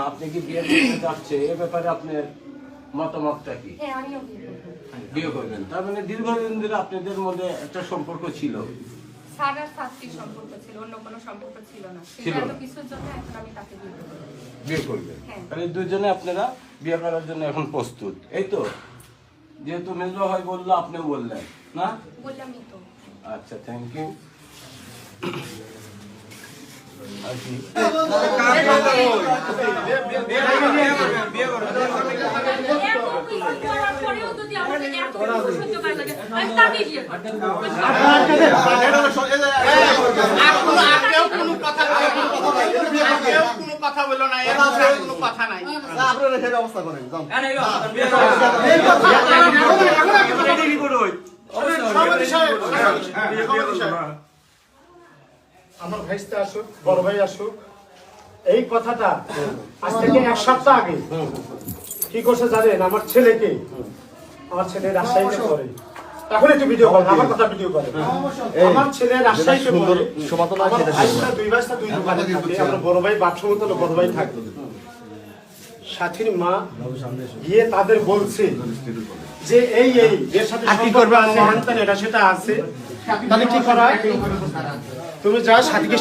আপনি কি বিয়ে করতে যাচ্ছে এ ব্যাপারে আপনার মতামতটা কি? বিয়ে করবেন, তার মানে দীর্ঘদিন ধরে আপনাদের মধ্যে একটা সম্পর্ক ছিল? সম্পর্ক ছিল, অন্য কোনো সম্পর্ক ছিল না। কিছুর জন্য এখন আমি তাকে বিয়ে করবেন। তাহলে দুজনে আপনারা বিয়ে করার জন্য এখন প্রস্তুত, এই তো? যেহেতু মেজবা ভাই বললো, আপনি বললেন না? বললামই তো। আচ্ছা, থ্যাংক ইউ। কথা বলো না, কোনো কথা নাই। আপনারা সেই ব্যবস্থা করেন। আমার ভাইস্তা আসুক, বড় ভাই আসুক, এই কথাটা আজ থেকে 1 সপ্তাহ আগে কি করছে জানেন? আমার ছেলে রাজশাহীতে পড়ে, এখন একটু ভিডিও করেন, আমার কথা ভিডিও করেন। আমার ছেলে রাজশাহীতে পড়ে, দুই ভাইস্তা দুই দোকানে থাকে। আমার বড় ভাই বাথরুমে তো বড় ভাই থাকে। সাথীর মা গিয়ে তাদের বলছে যে এই এর সাথে কি করবে, এটা সেটা আছে, তাহলে কি করা হয়? তুমি যা সাথীকে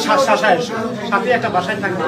সাথে একটা বাসায় থাকবে।